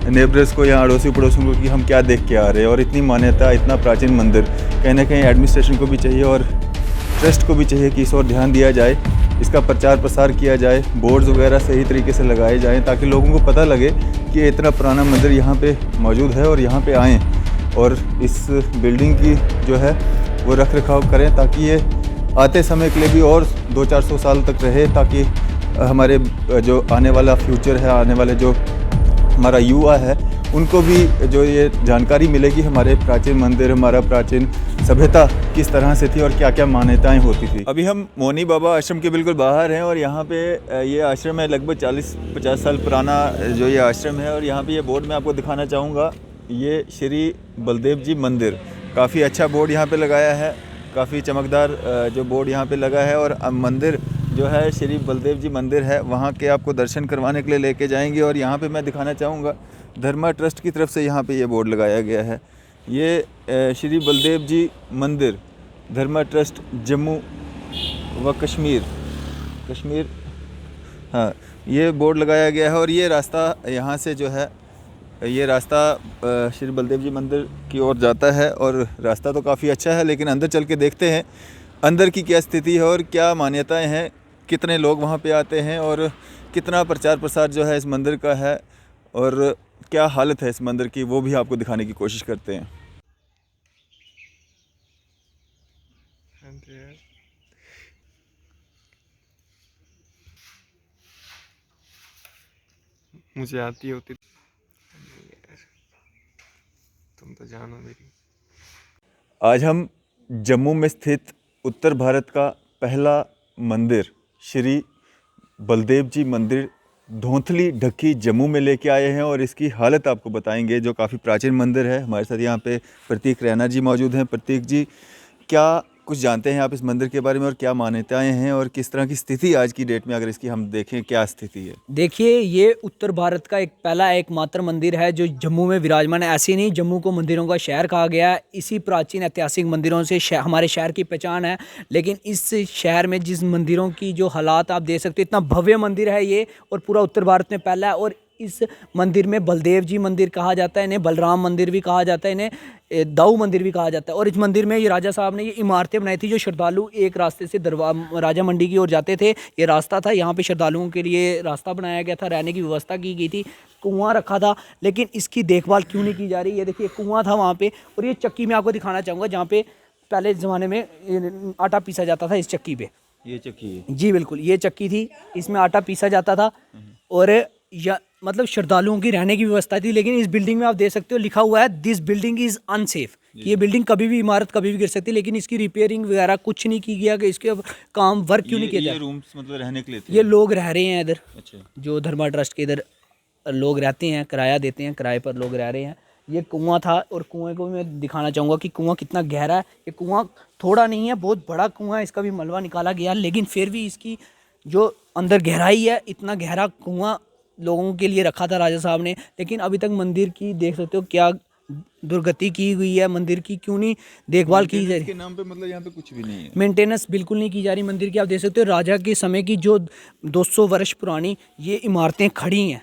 Neighbours को या अड़ोसी पड़ोसियों को कि हम क्या देख के आ रहे हैं। और इतनी मान्यता, इतना प्राचीन मंदिर, कहीं ना कहीं एडमिनिस्ट्रेशन को भी चाहिए और ट्रस्ट को भी चाहिए कि इस ओर ध्यान दिया जाए, इसका प्रचार प्रसार किया जाए, बोर्ड्स वगैरह सही तरीके से लगाए जाएँ ताकि लोगों को पता लगे कि इतना पुराना मंदिर यहाँ पे मौजूद है और यहाँ पे आएँ और इस बिल्डिंग की जो है वो रख रखाव करें ताकि ये आते समय के लिए भी और 200-400 साल तक रहे, ताकि हमारे जो आने वाला फ्यूचर है, आने वाले जो हमारा युवा है, उनको भी जो ये जानकारी मिलेगी हमारे प्राचीन मंदिर, हमारा प्राचीन सभ्यता किस तरह से थी और क्या क्या मान्यताएं होती थी। अभी हम मोनी बाबा आश्रम के बिल्कुल बाहर हैं और यहाँ पे ये आश्रम है, लगभग 40-50 साल पुराना जो ये आश्रम है। और यहाँ पे ये बोर्ड मैं आपको दिखाना चाहूँगा, ये श्री बलदेव जी मंदिर, काफ़ी अच्छा बोर्ड यहाँ पे लगाया है, काफ़ी चमकदार जो बोर्ड यहाँ पे लगा है। और मंदिर जो है श्री बलदेव जी मंदिर है, वहाँ के आपको दर्शन करवाने के लिए लेके जाएंगे। और यहाँ पे मैं दिखाना चाहूँगा धर्मा ट्रस्ट की तरफ से यहाँ पे ये बोर्ड लगाया गया है, ये श्री बलदेव जी मंदिर धर्मा ट्रस्ट जम्मू व कश्मीर, हाँ, ये बोर्ड लगाया गया है। और ये रास्ता यहाँ से जो है, ये रास्ता श्री बलदेव जी मंदिर की ओर जाता है और रास्ता तो काफ़ी अच्छा है, लेकिन अंदर चल के देखते हैं अंदर की क्या स्थिति है और क्या मान्यताएं हैं, कितने लोग वहाँ पे आते हैं और कितना प्रचार प्रसार जो है इस मंदिर का है और क्या हालत है इस मंदिर की, वो भी आपको दिखाने की कोशिश करते हैं। मुझे आती होती, तुम तो जानो मेरी। आज हम जम्मू में स्थित उत्तर भारत का पहला मंदिर श्री बलदेव जी मंदिर धौंथली ढक्की जम्मू में लेके आए हैं और इसकी हालत आपको बताएंगे, जो काफ़ी प्राचीन मंदिर है। हमारे साथ यहाँ पे प्रतीक रैना जी मौजूद हैं। प्रतीक जी, क्या कुछ जानते हैं आप इस मंदिर के बारे में और क्या मान्यताएं हैं और किस तरह की स्थिति आज की डेट में अगर इसकी हम देखें क्या स्थिति है? देखिए, ये उत्तर भारत का एक पहला एकमात्र मंदिर है जो जम्मू में विराजमान है। ऐसे नहीं, जम्मू को मंदिरों का शहर कहा गया है। इसी प्राचीन ऐतिहासिक मंदिरों से हमारे शहर की पहचान है। लेकिन इस शहर में जिस मंदिरों की जो हालात आप देख सकते हो, इतना भव्य मंदिर है ये और पूरा उत्तर भारत में पहला है। और इस मंदिर में बलदेव जी मंदिर कहा जाता है, इन्हें बलराम मंदिर भी कहा जाता है, इन्हें दाऊ मंदिर भी कहा जाता है। और इस मंदिर में ये राजा साहब ने ये इमारतें बनाई थी, जो श्रद्धालु एक रास्ते से राजा मंडी की ओर जाते थे। ये रास्ता था, यहाँ पे श्रद्धालुओं के लिए रास्ता बनाया गया था, रहने की व्यवस्था की गई थी, कुआं रखा था। लेकिन इसकी देखभाल क्यों नहीं की जा रही? ये देखिए, कुआं था वहाँ पे। और ये चक्की मैं आपको दिखाना चाहूँगा, जहाँ पे पहले ज़माने में आटा पीसा जाता था, इस चक्की पे। ये चक्की है जी बिल्कुल, ये चक्की थी, इसमें आटा पीसा जाता था। और या मतलब श्रद्धालुओं की रहने की व्यवस्था थी। लेकिन इस बिल्डिंग में आप देख सकते हो लिखा हुआ है दिस बिल्डिंग इज़ अनसेफ। ये बिल्डिंग कभी भी, इमारत कभी भी गिर सकती है। लेकिन इसकी रिपेयरिंग वगैरह कुछ नहीं की गया कि इसके काम वर्क क्यों नहीं किया जाए। ये रूम्स मतलब रहने के लिए थे? ये लोग रह रहे हैं इधर। अच्छा। जो धर्मा ट्रस्ट के इधर लोग रहते हैं, किराया देते हैं, किराए पर लोग रह रहे हैं। ये कुआं था और कुएं को मैं दिखाना चाहूँगा कि कुआं कितना गहरा है। ये कुआं थोड़ा नहीं है, बहुत बड़ा कुआं है, इसका भी मलबा निकाला गया। लेकिन फिर भी इसकी जो अंदर गहराई है, इतना गहरा कुआं लोगों के लिए रखा था राजा साहब ने। लेकिन अभी तक मंदिर की देख सकते हो क्या दुर्गति की हुई है। मंदिर की क्यों नहीं देखभाल की जा रही के नाम पे, मतलब यहाँ पे कुछ भी नहीं है, मेंटेनेंस बिल्कुल नहीं की जा रही मंदिर की। आप देख सकते हो राजा के समय की जो 200 वर्ष पुरानी ये इमारतें खड़ी हैं।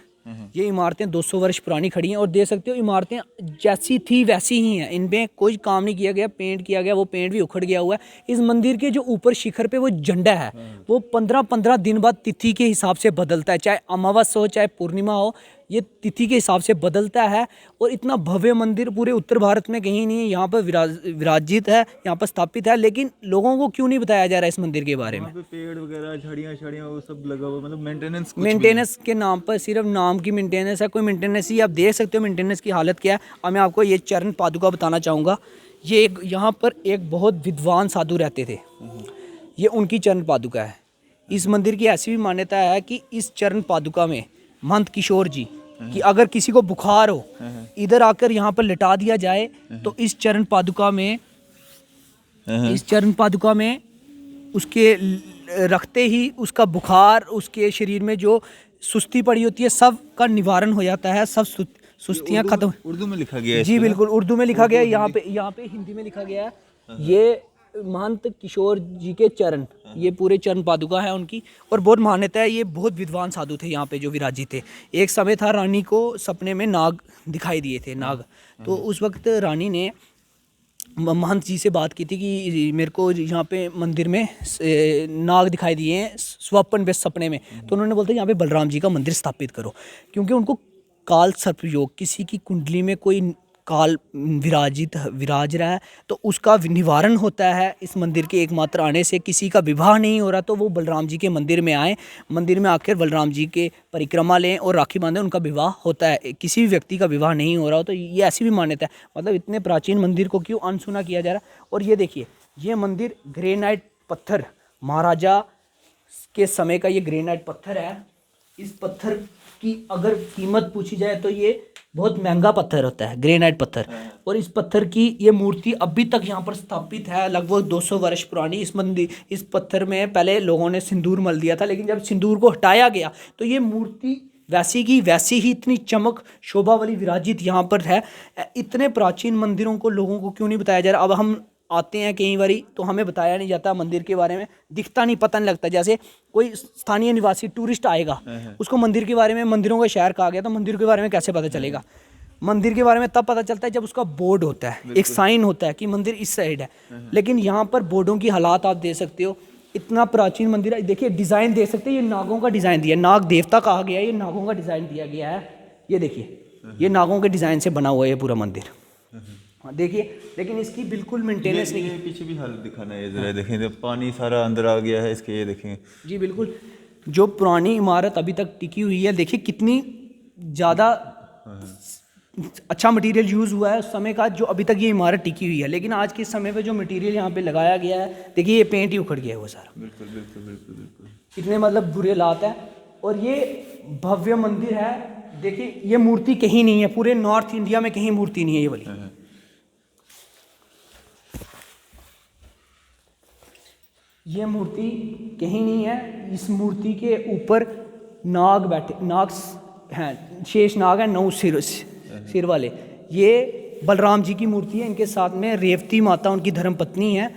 ये इमारतें 200 वर्ष पुरानी खड़ी हैं और देख सकते हो इमारतें जैसी थी वैसी ही हैं, इनमें कोई काम नहीं किया गया। पेंट किया गया, वो पेंट भी उखड़ गया हुआ है। इस मंदिर के जो ऊपर शिखर पे वो झंडा है, वो 15-15 दिन बाद तिथि के हिसाब से बदलता है, चाहे अमावस्या हो चाहे पूर्णिमा हो, ये तिथि के हिसाब से बदलता है। और इतना भव्य मंदिर पूरे उत्तर भारत में कहीं नहीं है, यहाँ पर विराजित है, यहाँ पर स्थापित है। लेकिन लोगों को क्यों नहीं बताया जा रहा है इस मंदिर के बारे में? पेड़ वगैरह, झाड़ियाँ वो सब लगा हुआ, मतलब मेंटेनेंस के नाम पर सिर्फ नाम की मेंटेनेंस है, कोई मेंटेनेंस ही। आप देख सकते हो मेंटेनेंस की हालत क्या है। और मैं आपको ये चरण पादुका बताना चाहूँगा। ये यहाँ पर एक बहुत विद्वान साधु रहते थे, ये उनकी चरण पादुका है। इस मंदिर की ऐसी भी मान्यता है कि इस चरण पादुका में महंत किशोर जी कि अगर किसी को बुखार हो, इधर आकर यहाँ पर लिटा दिया जाए तो इस चरण पादुका में उसके रखते ही उसका बुखार, उसके शरीर में जो सुस्ती पड़ी होती है, सब का निवारण हो जाता है, सब सुस्तियाँ खत्म। उर्दू में लिखा गया है? जी बिल्कुल, उर्दू में लिखा गया है। यहाँ पे हिंदी में लिखा गया है। ये महंत किशोर जी के चरण, ये पूरे चरण पादुका है उनकी। और बहुत मान्यता है, ये बहुत विद्वान साधु थे यहाँ पे जो विराजित थे। एक समय था रानी को सपने में नाग दिखाई दिए थे, नाग। तो उस वक्त रानी ने महंत जी से बात की थी कि मेरे को यहाँ पे मंदिर में नाग दिखाई दिए हैं स्वप्न में, सपने में। तो उन्होंने बोलते यहाँ पे बलराम जी का मंदिर स्थापित करो, क्योंकि उनको काल सर्प योग, किसी की कुंडली में कोई काल विराज रहा है तो उसका निवारण होता है इस मंदिर के एकमात्र आने से। किसी का विवाह नहीं हो रहा तो वो बलराम जी के मंदिर में आए, मंदिर में आकर बलराम जी के परिक्रमा लें और राखी बांधें, उनका विवाह होता है। किसी भी व्यक्ति का विवाह नहीं हो रहा हो तो ये ऐसी भी मान्यता है। मतलब इतने प्राचीन मंदिर को क्यों अनसुना किया जा रहा है। और ये देखिए, ये मंदिर ग्रेनाइट पत्थर, महाराजा के समय का ये ग्रेनाइट पत्थर है। इस पत्थर की अगर कीमत पूछी जाए तो ये बहुत महंगा पत्थर होता है, ग्रेनाइट पत्थर। और इस पत्थर की ये मूर्ति अभी तक यहाँ पर स्थापित है, लगभग 200 वर्ष पुरानी। इस पत्थर में पहले लोगों ने सिंदूर मल दिया था, लेकिन जब सिंदूर को हटाया गया तो ये मूर्ति वैसी की वैसी ही इतनी चमक शोभा वाली विराजित यहाँ पर है। इतने प्राचीन मंदिरों को लोगों को क्यों नहीं बताया जा रहा। अब हम आते हैं कई बारी तो हमें बताया नहीं जाता मंदिर के बारे में, दिखता नहीं, पता नहीं लगता। जैसे कोई स्थानीय निवासी टूरिस्ट आएगा, उसको मंदिर के बारे में, मंदिरों का शहर कहा गया, तो मंदिर के बारे में कैसे पता चलेगा। मंदिर के बारे में तब पता चलता है जब उसका बोर्ड होता है, एक साइन होता है कि मंदिर इस साइड है। लेकिन यहाँ पर बोर्डों की हालात आप देख सकते हो, इतना प्राचीन मंदिर है। देखिए डिज़ाइन देख सकते हैं, ये नागों का डिज़ाइन दिया, नाग देवता कहा गया है, ये नागों का डिज़ाइन दिया गया है। ये देखिए, ये नागों के डिज़ाइन से बना हुआ है ये पूरा मंदिर, देखिए। लेकिन इसकी बिल्कुल मेंटेनेंस नहीं है। पीछे भी हाल दिखाना है जरा, देखें तो पानी सारा अंदर आ गया है इसके, ये देखें जी बिल्कुल, जो पुरानी इमारत अभी तक टिकी हुई है, देखिए कितनी ज़्यादा अच्छा मटेरियल यूज़ हुआ है उस समय का, जो अभी तक ये इमारत टिकी हुई है। लेकिन आज के समय पे जो मटेरियल यहाँ पे लगाया गया है, देखिए ये पेंट ही उखड़ गया है वो सारा। बिल्कुल बिल्कुल बिल्कुल बिल्कुल, कितने मतलब बुरे हालात है। और ये भव्य मंदिर है, देखिए ये मूर्ति कहीं नहीं है, पूरे नॉर्थ इंडिया में कहीं मूर्ति नहीं है ये वाली। ये मूर्ति कहीं नहीं है। इस मूर्ति के ऊपर नाग बैठे, नाग हैं, शेष नाग हैं, 9 सिर वाले। ये बलराम जी की मूर्ति है, इनके साथ में रेवती माता उनकी धर्मपत्नी है।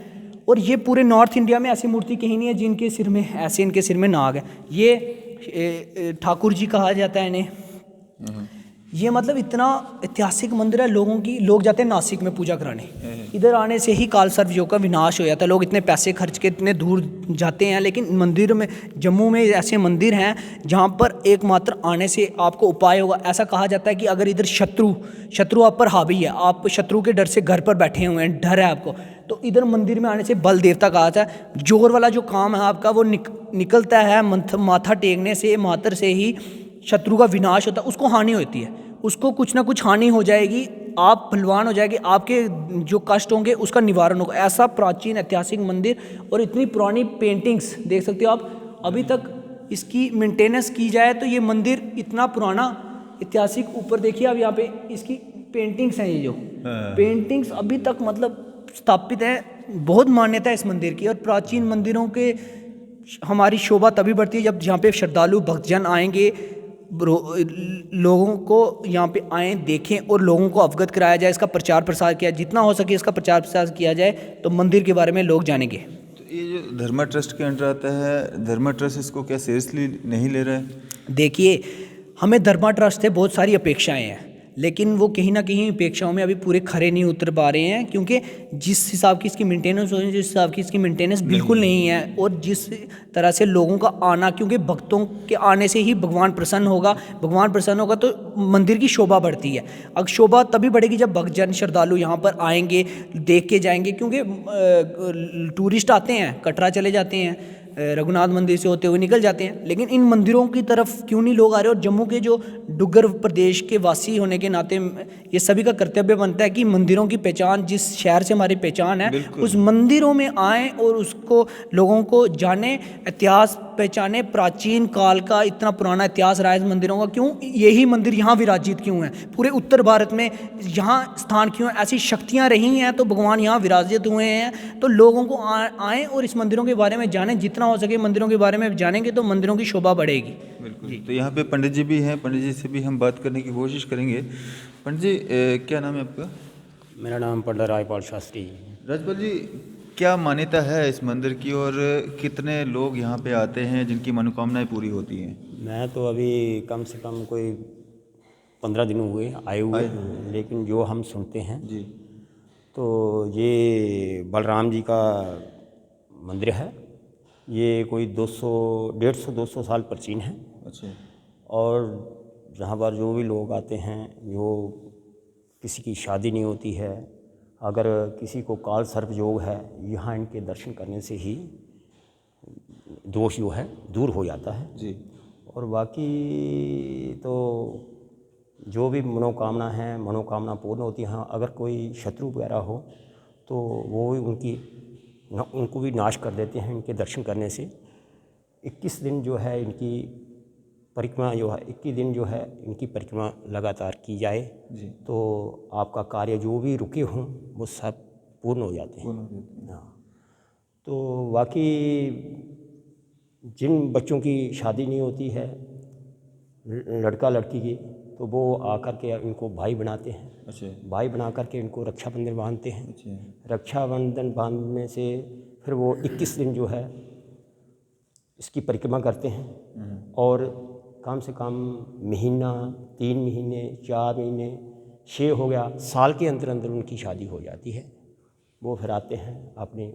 और ये पूरे नॉर्थ इंडिया में ऐसी मूर्ति कहीं नहीं है जिनके सिर में ऐसे, इनके सिर में नाग है। ये ठाकुर जी कहा जाता है इन्हें। ये मतलब इतना ऐतिहासिक मंदिर है, लोग जाते हैं नासिक में पूजा कराने। इधर आने से ही काल सर्प योग का विनाश हो जाता है। लोग इतने पैसे खर्च के इतने दूर जाते हैं, लेकिन मंदिर में, जम्मू में ऐसे मंदिर हैं जहाँ पर एकमात्र आने से आपको उपाय होगा। ऐसा कहा जाता है कि अगर इधर शत्रु आप पर हावी है, आप शत्रु के डर से घर पर बैठे हुए हैं, डर है आपको, तो इधर मंदिर में आने से बल देवता कहा जाता है, जोर वाला जो काम है आपका वो निकलता है। माथा टेकने से, मातर से ही शत्रु का विनाश होता है, उसको हानि होती है, उसको कुछ ना कुछ हानि हो जाएगी, आप बलवान हो जाएगी, आपके जो कष्ट होंगे उसका निवारण होगा। ऐसा प्राचीन ऐतिहासिक मंदिर, और इतनी पुरानी पेंटिंग्स देख सकते हो आप। अभी तक इसकी मेंटेनेंस की जाए तो ये मंदिर इतना पुराना ऐतिहासिक, ऊपर देखिए आप यहाँ पे इसकी पेंटिंग्स हैं, ये जो पेंटिंग्स अभी तक मतलब स्थापित है। बहुत मान्यता है इस मंदिर की। और प्राचीन मंदिरों के हमारी शोभा तभी बढ़ती है जब यहाँ पे श्रद्धालु भक्तजन आएंगे, लोगों को यहाँ पे आएँ, देखें और लोगों को अवगत कराया जाए, इसका प्रचार प्रसार किया, जितना हो सके इसका प्रचार प्रसार किया जाए तो मंदिर के बारे में लोग जानेंगे। तो ये जो धर्मा ट्रस्ट के अंडर आता है, धर्मा ट्रस्ट इसको क्या सीरियसली नहीं ले रहा है? देखिए, हमें धर्मा ट्रस्ट से बहुत सारी अपेक्षाएं हैं, लेकिन वो कहीं ना कहीं अपेक्षाओं में अभी पूरे खरे नहीं उतर पा रहे हैं, क्योंकि जिस हिसाब की इसकी मेंटेनेंस होनी, जिस हिसाब की इसकी मेंटेनेंस बिल्कुल नहीं है। और जिस तरह से लोगों का आना, क्योंकि भक्तों के आने से ही भगवान प्रसन्न होगा, भगवान प्रसन्न होगा तो मंदिर की शोभा बढ़ती है। अब शोभा तभी बढ़ेगी जब भक्तजन श्रद्धालु यहाँ पर आएंगे, देख के जाएंगे। क्योंकि टूरिस्ट आते हैं, कटरा चले जाते हैं, रघुनाथ मंदिर से होते हुए निकल जाते हैं, लेकिन इन मंदिरों की तरफ क्यों नहीं लोग आ रहे। और जम्मू के जो डुग्गर प्रदेश के वासी होने के नाते ये सभी का कर्तव्य बनता है कि मंदिरों की पहचान, जिस शहर से हमारी पहचान है, उस मंदिरों में आएँ और उसको लोगों को जाने, इतिहास पहचाने। प्राचीन काल का इतना पुराना इतिहास रहा है इस मंदिरों का, क्यों यही मंदिर यहाँ विराजित क्यों हैं, पूरे उत्तर भारत में यहाँ स्थान क्यों है, ऐसी शक्तियाँ रही हैं तो भगवान यहाँ विराजित हुए हैं। तो लोगों को आएँ और इस मंदिरों के बारे में जानें, जितना हो सके मंदिरों के बारे में जानेंगे तो मंदिरों की शोभा बढ़ेगी। बिल्कुल। तो यहाँ पे पंडित जी भी हैं, पंडित जी से भी हम बात करने की कोशिश करेंगे। पंडित जी, क्या नाम है आपका? मेरा नाम पंडित राजपाल शास्त्री। राजपाल जी, क्या मान्यता है इस मंदिर की और कितने लोग यहाँ पे आते हैं जिनकी मनोकामनाएं पूरी होती हैं? मैं तो अभी कम से कम कोई 15 दिन हुए आए हुए, लेकिन जो हम सुनते हैं जी तो ये बलराम जी का मंदिर है। ये कोई 150-200 साल प्राचीन है। अच्छा और जहाँ पर जो भी लोग आते हैं, जो किसी की शादी नहीं होती है, अगर किसी को काल सर्प योग है, यहाँ इनके दर्शन करने से ही दोष जो है दूर हो जाता है। जी और बाकी तो जो भी मनोकामना है, मनोकामना पूर्ण होती है। अगर कोई शत्रु वगैरह हो तो वो भी उनको भी नाश कर देते हैं इनके दर्शन करने से। 21 दिन जो है इनकी परिक्रमा जो है, 21 दिन जो है इनकी परिक्रमा लगातार की जाए जी तो आपका कार्य जो भी रुके हों वो सब पूर्ण हो जाते हैं। हाँ, तो बाकी जिन बच्चों की शादी नहीं होती है, लड़का लड़की की, तो वो आकर के इनको भाई बनाते हैं। अच्छा भाई बना करके इनको रक्षाबंधन बांधते हैं। अच्छा रक्षाबंधन बांधने से फिर वो 21 दिन जो है इसकी परिक्रमा करते हैं। और कम से कम महीना, 3 महीने, 4 महीने, 6 हो गया, साल के अंदर अंदर उनकी शादी हो जाती है। वो फिर आते हैं अपने,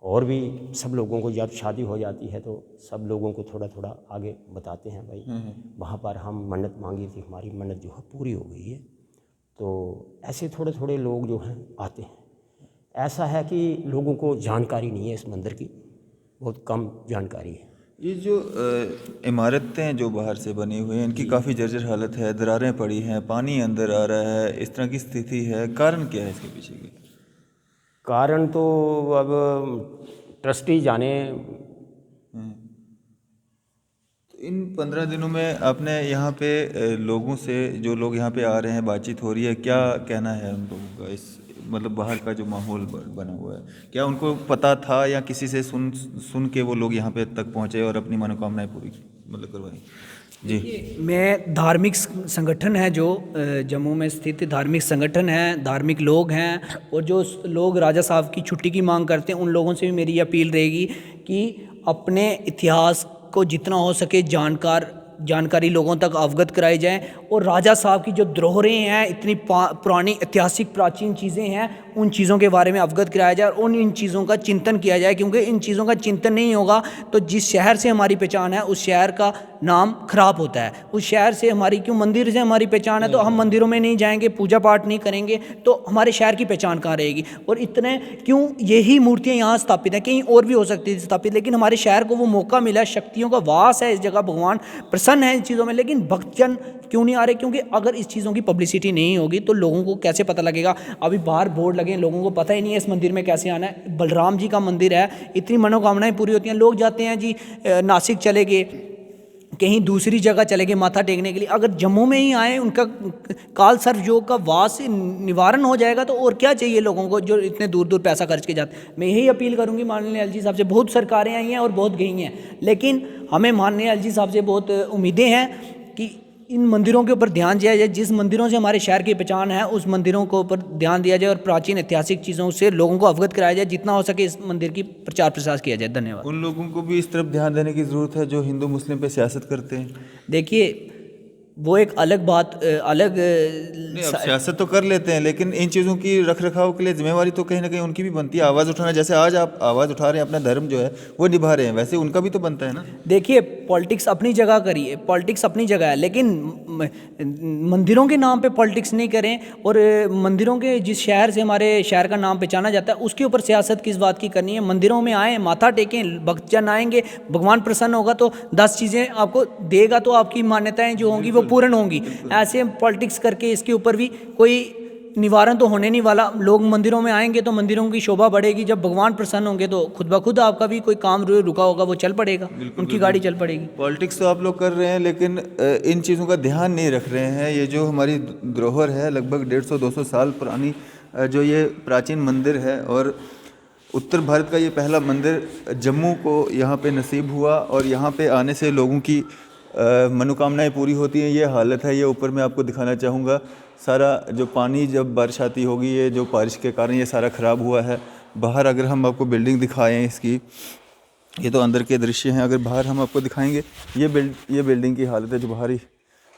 और भी सब लोगों को जब शादी हो जाती है तो सब लोगों को थोड़ा थोड़ा आगे बताते हैं, भाई वहाँ पर हम मन्नत मांगी थी, हमारी मन्नत जो है पूरी हो गई है। तो ऐसे थोड़े थोड़े लोग जो हैं आते हैं। ऐसा है कि लोगों को जानकारी नहीं है इस मंदिर की, बहुत कम जानकारी है। ये जो इमारतें जो बाहर से बनी हुई हैं इनकी काफ़ी जर्जर हालत है, दरारें पड़ी हैं, पानी अंदर आ रहा है, इस तरह की स्थिति है। कारण क्या है इसके पीछे की? कारण तो अब ट्रस्टी जाने। तो इन 15 दिनों में आपने यहाँ पे लोगों से, जो लोग यहाँ पे आ रहे हैं, बातचीत हो रही है, क्या कहना है उन लोगों का? इस मतलब बाहर का जो माहौल बना हुआ है, क्या उनको पता था या किसी से सुन के वो लोग यहाँ पे तक पहुँचे और अपनी मनोकामनाएं पूरी मतलब करवाई? जी मैं धार्मिक संगठन है जो जम्मू में स्थित धार्मिक संगठन है, धार्मिक लोग हैं, और जो लोग राजा साहब की छुट्टी की मांग करते हैं उन लोगों से भी मेरी अपील रहेगी कि अपने इतिहास को जितना हो सके जानकारी लोगों तक अवगत कराई जाए। और राजा साहब की जो धरोहरें हैं, इतनी पुरानी ऐतिहासिक प्राचीन चीज़ें हैं, उन चीज़ों के बारे में अवगत कराया जाए और इन चीज़ों का चिंतन किया जाए। क्योंकि इन चीज़ों का चिंतन नहीं होगा तो जिस शहर से हमारी पहचान है उस शहर का नाम खराब होता है। उस शहर से हमारी, क्यों मंदिर से हमारी पहचान है, तो हम मंदिरों में नहीं जाएंगे, पूजा पाठ नहीं करेंगे तो हमारे शहर की पहचान कहाँ रहेगी? और इतने क्यों यही मूर्तियाँ यहाँ स्थापित हैं, कहीं और भी हो सकती थी स्थापित, लेकिन हमारे शहर को वो मौका मिला, शक्तियों का वास है इस जगह, भगवान प्रसन्न है इन चीज़ों में, लेकिन भक्तजन क्यों नहीं आ रहे? क्योंकि अगर इस चीज़ों की पब्लिसिटी नहीं होगी तो लोगों को कैसे पता लगेगा? अभी बाहर बोर्ड लगे हैं, लोगों को पता ही नहीं है इस मंदिर में कैसे आना है। बलराम जी का मंदिर है, इतनी मनोकामनाएं पूरी होती हैं। लोग जाते हैं जी, नासिक चले गए, कहीं दूसरी जगह चले गए माथा टेकने के लिए, अगर जम्मू में ही आए, उनका काल सर्प योग का वास निवारण हो जाएगा तो और क्या चाहिए लोगों को जो इतने दूर दूर पैसा खर्च के जाते हैं। मैं यही अपील करूंगी माननीय एलजी साहब से। बहुत सरकारें आई हैं और बहुत गई हैं, लेकिन हमें माननीय एलजी साहब से बहुत उम्मीदें हैं कि इन मंदिरों के ऊपर ध्यान दिया जाए। जिस मंदिरों से हमारे शहर की पहचान है उस मंदिरों के ऊपर ध्यान दिया जाए और प्राचीन ऐतिहासिक चीज़ों से लोगों को अवगत कराया जाए। जितना हो सके इस मंदिर की प्रचार प्रसार किया जाए। धन्यवाद। उन लोगों को भी इस तरफ ध्यान देने की ज़रूरत है जो हिंदू मुस्लिम पे सियासत करते हैं। देखिए, वो एक अलग बात, अलग नहीं, अब सियासत तो कर लेते हैं, लेकिन इन चीज़ों की रख रखाव के लिए जिम्मेवारी तो कहीं ना कहीं उनकी भी बनती है, आवाज़ उठाना। जैसे आज आप आवाज़ उठा रहे हैं, अपना धर्म जो है वो निभा रहे हैं, वैसे उनका भी तो बनता है ना। देखिए, पॉलिटिक्स अपनी जगह करिए, पॉलिटिक्स अपनी जगह है, लेकिन मंदिरों के नाम पे पॉलिटिक्स नहीं करें। और मंदिरों के, जिस शहर से हमारे शहर का नाम पहचाना जाता है, उसके ऊपर सियासत किस बात की करनी है? मंदिरों में आएँ, माथा टेकें, भक्तजन आएंगे, भगवान प्रसन्न होगा तो 10 चीज़ें आपको देगा, तो आपकी मान्यताएं जो होंगी वो पूर्ण होंगी। ऐसे पॉलिटिक्स करके इसके ऊपर भी कोई निवारण तो होने नहीं वाला। लोग मंदिरों में आएंगे तो मंदिरों की शोभा बढ़ेगी, जब भगवान प्रसन्न होंगे तो खुद ब खुद आपका भी कोई काम रुका होगा वो चल पड़ेगा, उनकी गाड़ी चल पड़ेगी। पॉलिटिक्स तो आप लोग कर रहे हैं, लेकिन इन चीज़ों का ध्यान नहीं रख रहे हैं। ये जो हमारी धरोहर है, लगभग 150-200 साल पुरानी जो ये प्राचीन मंदिर है, और उत्तर भारत का ये पहला मंदिर जम्मू को यहाँ पे नसीब हुआ, और यहाँ पे आने से लोगों की मनोकामनाएं पूरी होती हैं। ये हालत है, ये ऊपर मैं आपको दिखाना चाहूँगा। सारा जो पानी, जब बारिश आती होगी, ये जो बारिश के कारण ये सारा ख़राब हुआ है, बाहर अगर हम आपको बिल्डिंग दिखाएं इसकी, ये तो अंदर के दृश्य हैं, अगर बाहर हम आपको दिखाएंगे ये बिल्डिंग की हालत है, जो बाहरी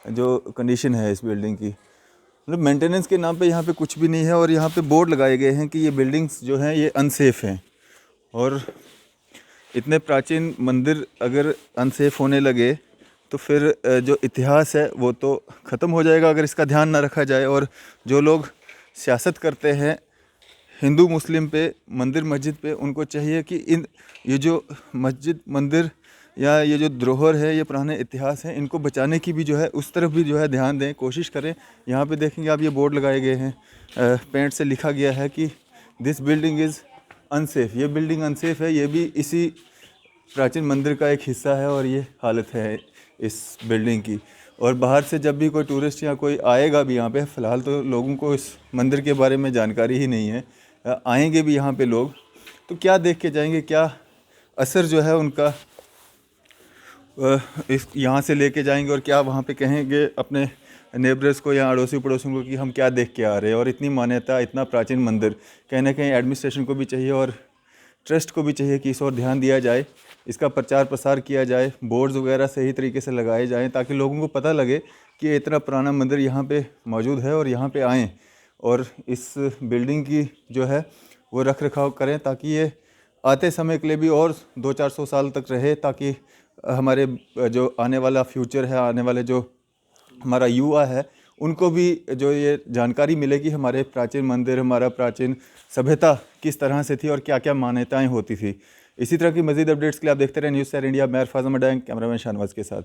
जो कंडीशन है इस बिल्डिंग की, मतलब मेंटेनेंस के नाम पे यहाँ पे कुछ भी नहीं है। और यहाँ पे बोर्ड लगाए गए हैं कि ये बिल्डिंग्स जो हैं ये अनसेफ़ हैं। और इतने प्राचीन मंदिर अगर अनसेफ होने लगे तो फिर जो इतिहास है वो तो ख़त्म हो जाएगा अगर इसका ध्यान ना रखा जाए। और जो लोग सियासत करते हैं हिंदू मुस्लिम पे, मंदिर मस्जिद पे, उनको चाहिए कि ये जो मस्जिद मंदिर या ये जो धरोहर है, ये पुराने इतिहास हैं, इनको बचाने की भी जो है उस तरफ भी जो है ध्यान दें, कोशिश करें। यहाँ पे देखेंगे आप, ये बोर्ड लगाए गए हैं, पेंट से लिखा गया है कि दिस बिल्डिंग इज़ अनसेफ। ये बिल्डिंग अनसेफ है, ये भी इसी प्राचीन मंदिर का एक हिस्सा है और ये हालत है इस बिल्डिंग की। और बाहर से जब भी कोई टूरिस्ट या कोई आएगा भी यहाँ पे, फ़िलहाल तो लोगों को इस मंदिर के बारे में जानकारी ही नहीं है, आएंगे भी यहाँ पे लोग तो क्या देख के जाएंगे, क्या असर जो है उनका इस यहाँ से लेके जाएंगे, और क्या वहाँ पे कहेंगे अपने नेबर्स को या अड़ोसी पड़ोसियों को कि हम क्या देख के आ रहे हैं। और इतनी मान्यता, इतना प्राचीन मंदिर, कहीं ना कहीं एडमिनिस्ट्रेशन को भी चाहिए और ट्रस्ट को भी चाहिए कि इस और ध्यान दिया जाए, इसका प्रचार प्रसार किया जाए, बोर्ड्स वगैरह सही तरीके से लगाए जाएँ ताकि लोगों को पता लगे कि ये इतना पुराना मंदिर यहाँ पे मौजूद है और यहाँ पे आएँ और इस बिल्डिंग की जो है वो रख रखाव करें, ताकि ये आते समय के लिए भी और 200-400 साल तक रहे, ताकि हमारे जो आने वाला फ्यूचर है, आने वाले जो हमारा युवा है, उनको भी जो ये जानकारी मिले कि हमारे प्राचीन मंदिर, हमारा प्राचीन सभ्यता किस तरह से थी और क्या क्या मान्यताएं होती थी। इसी तरह की मज़ीद अपडेट्स के लिए आप देखते रहें न्यूज़ 4 इंडिया। मैं अरफाज अहमद, कैमरामैन शाहनवाज के साथ।